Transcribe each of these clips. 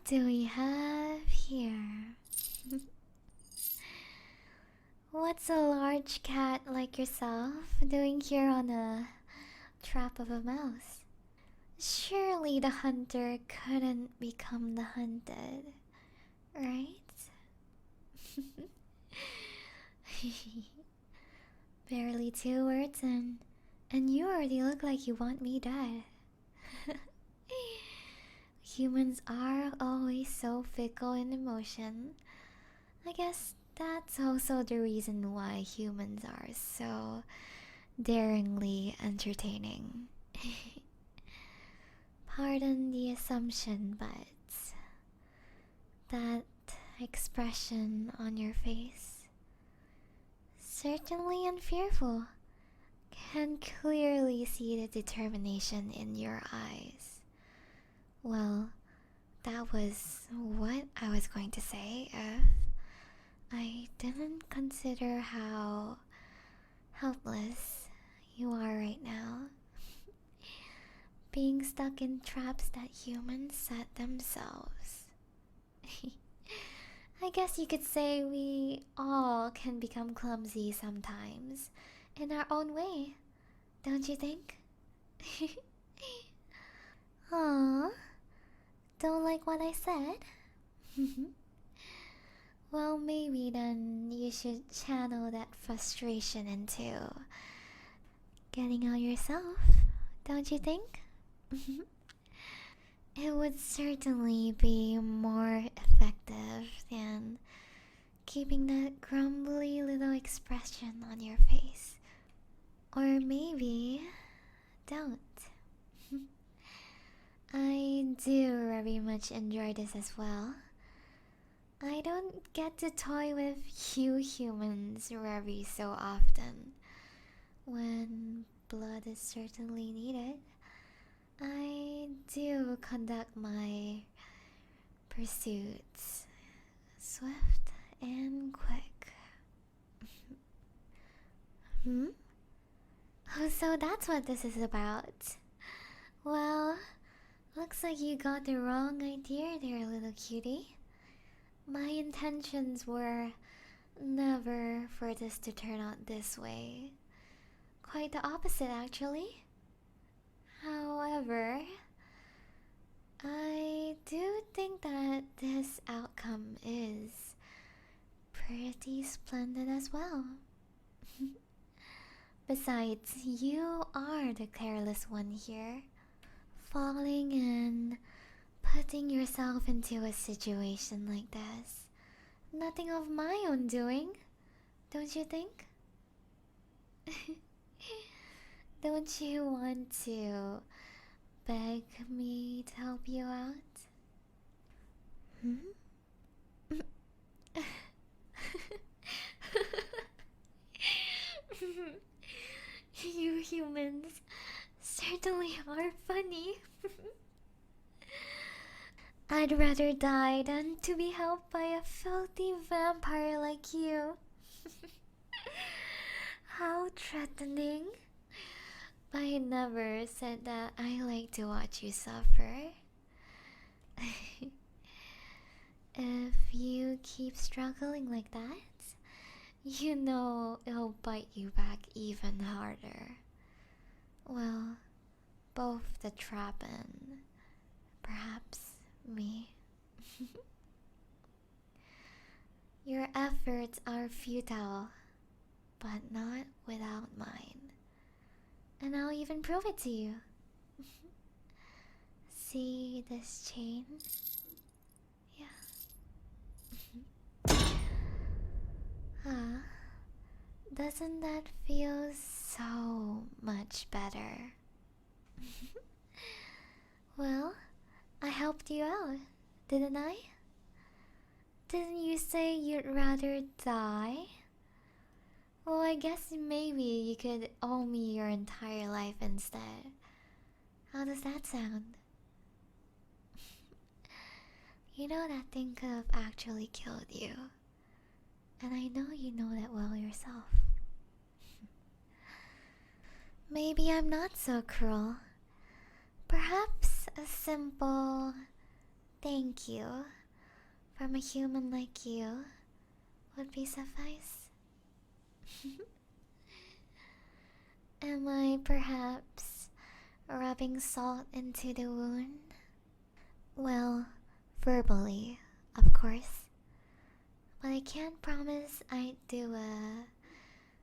do we have here? What's a large cat like yourself doing here on a trap of a mouse? Surely the hunter couldn't become the hunted, right? Barely 2 words and you already look like you want me dead. Humans are always so fickle in emotion. I guess that's also the reason why humans are so daringly entertaining. Pardon the assumption, but that expression on your face, certainly unfearful, can clearly see the determination in your eyes. Well, that was what I was going to say if I didn't consider how helpless you are right now. Being stuck in traps that humans set themselves. I guess you could say we all can become clumsy sometimes, in our own way, don't you think? Aww, don't like what I said? Well, maybe then you should channel that frustration into getting out yourself, don't you think? It would certainly be more effective than keeping that grumbly little expression on your face. Or maybe don't. I do very much enjoy this as well. I don't get to toy with you humans very so often. When blood is certainly needed, I do conduct my pursuits swift and quick. Hmm? Oh, so that's what this is about. Well, looks like you got the wrong idea there, little cutie. My intentions were never for this to turn out this way. Quite the opposite, actually. However, I do think that this outcome is pretty splendid as well. Besides, you are the careless one here, falling and putting yourself into a situation like this. Nothing of my own doing, don't you think? Don't you want to beg me to help you out? Hmm? You humans certainly are funny. I'd rather die than to be helped by a filthy vampire like you. How threatening. I never said that I like to watch you suffer. If you keep struggling like that, you know it'll bite you back even harder. Well, both the trap and perhaps me. Your efforts are futile, but not without mine. And I'll even prove it to you. See this chain? Yeah. Ah, doesn't that feel so much better? Well, I helped you out, didn't I? Didn't you say you'd rather die? Well, I guess maybe you could owe me your entire life instead. How does that sound? You know that thing could have actually killed you. And I know you know that well yourself. Maybe I'm not so cruel. Perhaps a simple thank you from a human like you would be suffice. Am I perhaps rubbing salt into the wound? Well, verbally, of course. But I can't promise I'd do a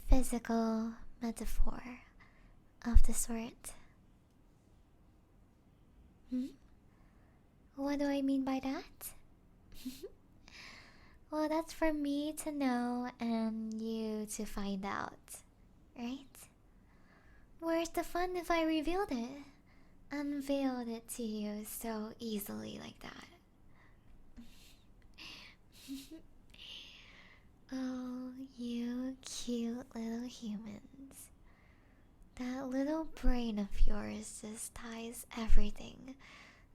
physical metaphor of the sort. Hmm? What do I mean by that? Well, that's for me to know and you to find out, right? Where's the fun if I revealed it? Unveiled it to you so easily like that. Oh, you cute little humans. That little brain of yours just ties everything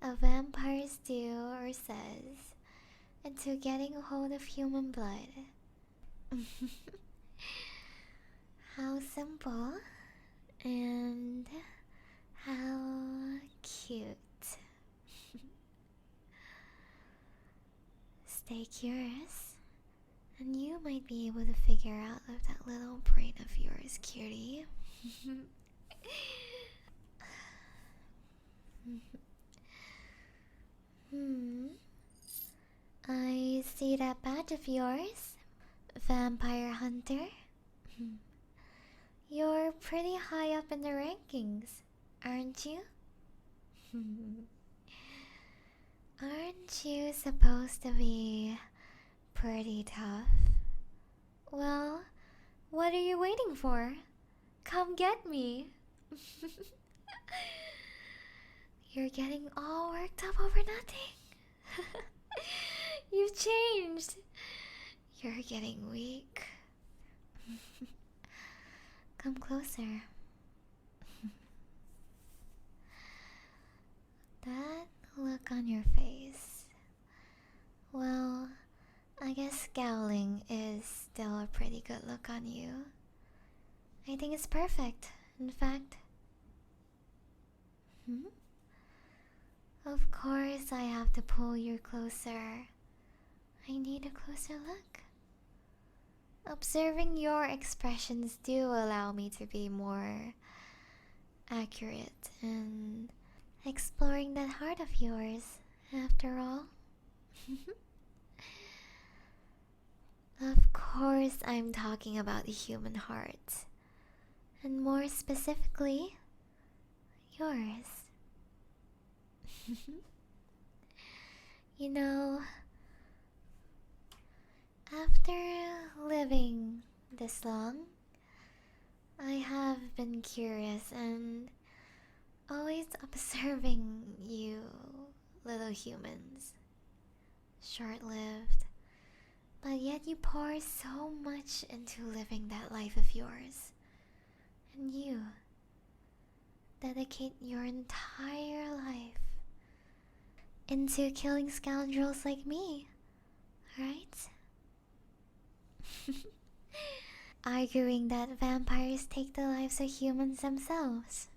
a vampires do or says into getting a hold of human blood. How simple and how cute. Stay curious, and you might be able to figure out of that little brain of yours, cutie. Hmm. I see that badge of yours, Vampire Hunter. You're pretty high up in the rankings, aren't you? Aren't you supposed to be pretty tough? Well, what are you waiting for? Come get me. You're getting all worked up over nothing. You've changed. You're getting weak. Come closer. That look on your face. Well, I guess scowling is still a pretty good look on you. I think it's perfect, in fact. Hmm? Of course I have to pull you closer. I need a closer look. Observing your expressions do allow me to be more accurate in exploring that heart of yours, after all. Of course I'm talking about the human heart, and more specifically, yours. You know, after living this long, I have been curious and always observing you little humans. Short-lived, but yet you pour so much into living that life of yours. And you dedicate your entire life into killing scoundrels like me, right? Arguing that vampires take the lives of humans themselves.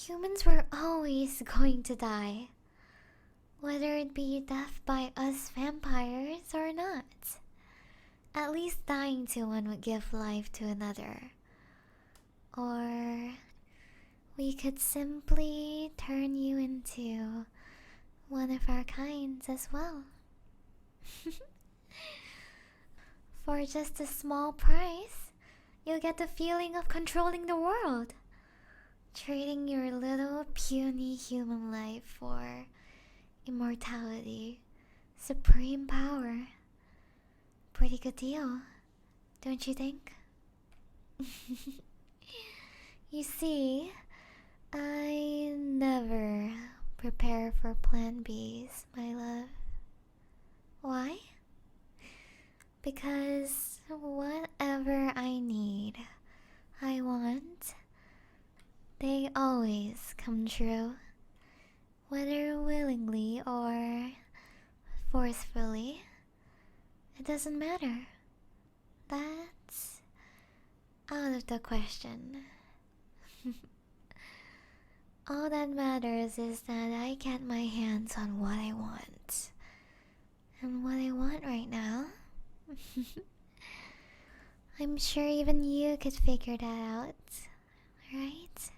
Humans were always going to die, whether it be death by us vampires or not. At least dying to one would give life to another. Or we could simply turn you into one of our kinds as well. For just a small price, you'll get the feeling of controlling the world. Trading your little puny human life for immortality, supreme power. Pretty good deal, don't you think? You see, I never prepare for plan Bs, my love. Why? Because whatever I need, I want, they always come true. Whether willingly or forcefully, it doesn't matter. That's out of the question. All that matters is that I get my hands on what I want. And what I want right now. I'm sure even you could figure that out, right?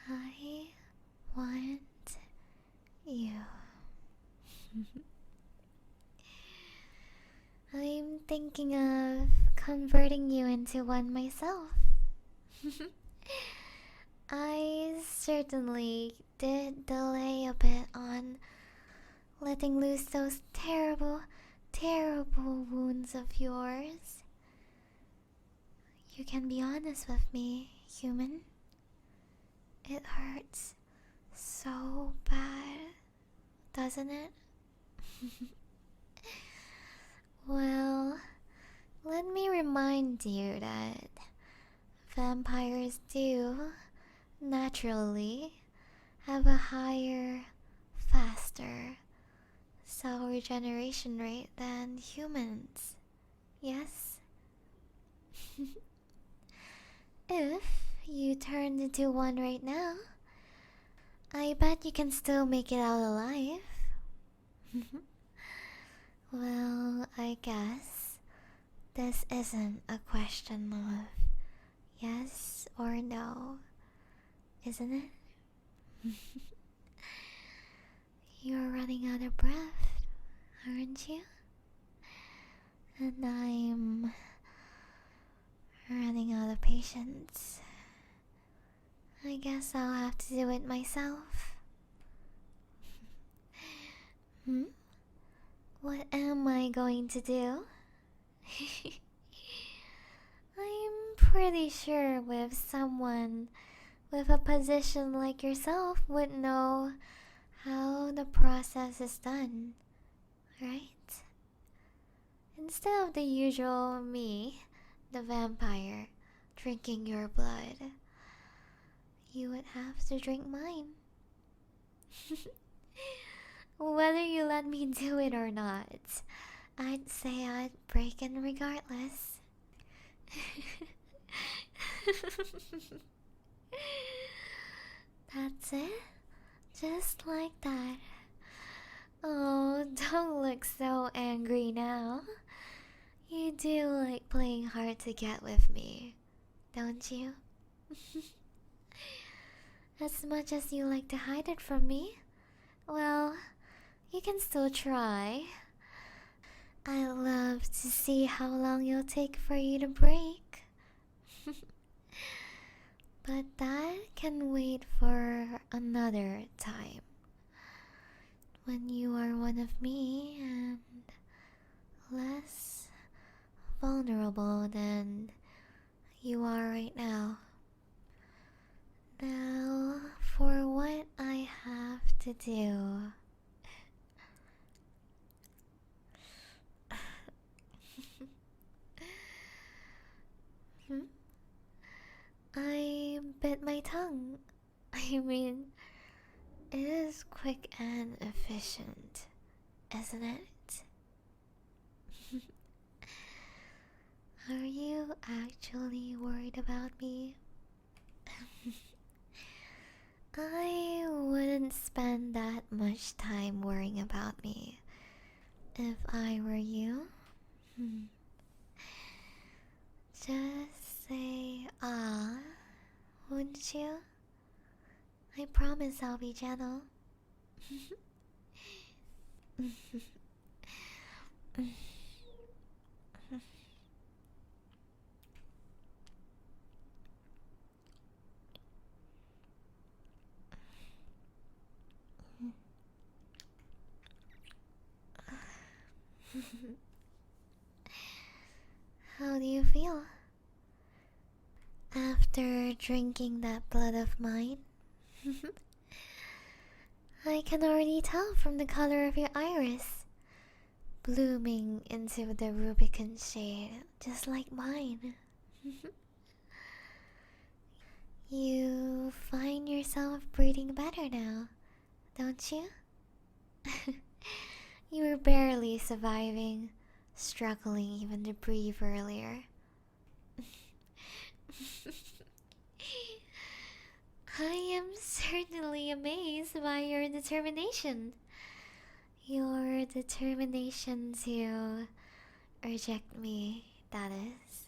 I want you. I'm thinking of converting you into one myself. I certainly did delay a bit on letting loose those terrible, terrible wounds of yours. You can be honest with me, human. It hurts so bad, doesn't it? Well, let me remind you that vampires do naturally have a higher, faster cell regeneration rate than humans. Yes? If you turned into one right now, I bet you can still make it out alive. Well, I guess this isn't a question of yes or no, isn't it? You're running out of breath, aren't you? And I'm running out of patience. I guess I'll have to do it myself. What am I going to do? I'm pretty sure with someone with a position like yourself would know how the process is done, right? Instead of the usual me, the vampire, drinking your blood, you would have to drink mine. Whether you let me do it or not, I'd say I'd break in regardless. That's it? Just like that. Oh, don't look so angry now. You do like playing hard to get with me, don't you? As much as you like to hide it from me, well, you can still try. I'd love to see how long it'll take for you to break. But that can wait for another time. When you are one of me and less vulnerable than you are right now. Now, for what I have to do. I bit my tongue. I mean, it is quick and efficient, isn't it? Are you actually worried about me? I wouldn't spend that much time worrying about me if I were you. Just say ah, wouldn't you? I promise I'll be gentle. How do you feel? After drinking that blood of mine? I can already tell from the color of your iris. Blooming into the Rubicon shade, just like mine. You find yourself breathing better now, don't you? You were barely surviving, struggling even to breathe earlier. certainly amazed by your determination. Your determination to reject me, that is.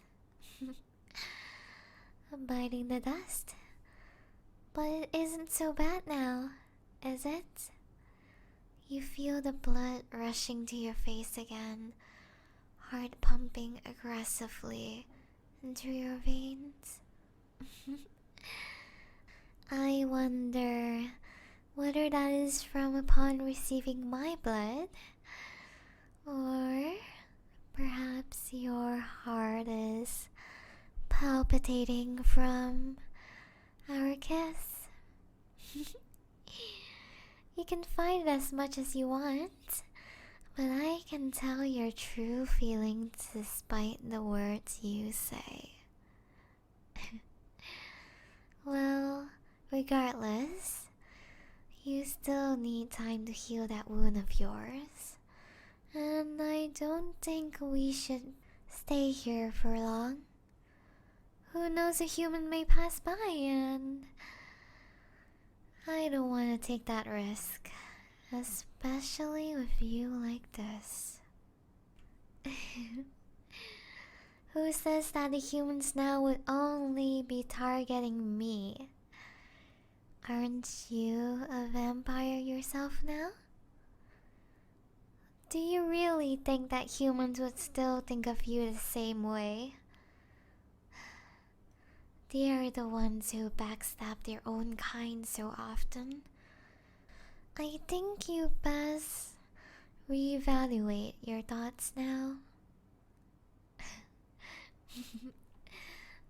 Biting the dust. But it isn't so bad now, is it? You feel the blood rushing to your face again, heart pumping aggressively into your veins. I wonder whether that is from upon receiving my blood, or perhaps your heart is palpitating from our kiss. You can fight it as much as you want, but I can tell your true feelings despite the words you say. Well, regardless, you still need time to heal that wound of yours. And I don't think we should stay here for long. Who knows, a human may pass by, and I don't want to take that risk, especially with you like this. Who says that the humans now would only be targeting me? Aren't you a vampire yourself now? Do you really think that humans would still think of you the same way? They are the ones who backstab their own kind so often. I think you best reevaluate your thoughts now.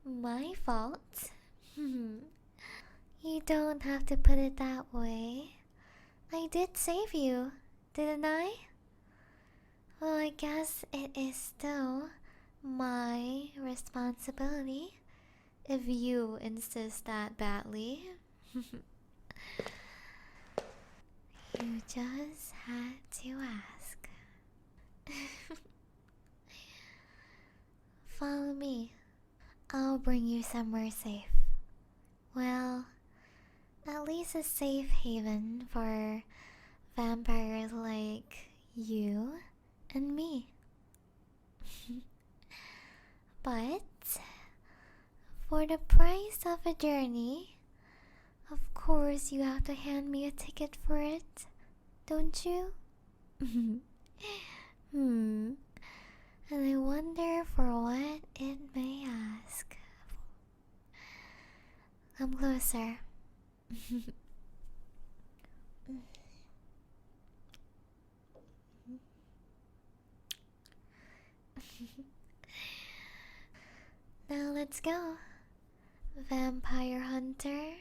My fault? You don't have to put it that way. I did save you, didn't I? Well, I guess it is still my responsibility if you insist that badly. You just had to ask. Follow me. I'll bring you somewhere safe. Well, at least a safe haven for vampires like you and me. But for the price of a journey, of course you have to hand me a ticket for it, don't you? And I wonder for what it may ask. Come closer. Now let's go, vampire hunter.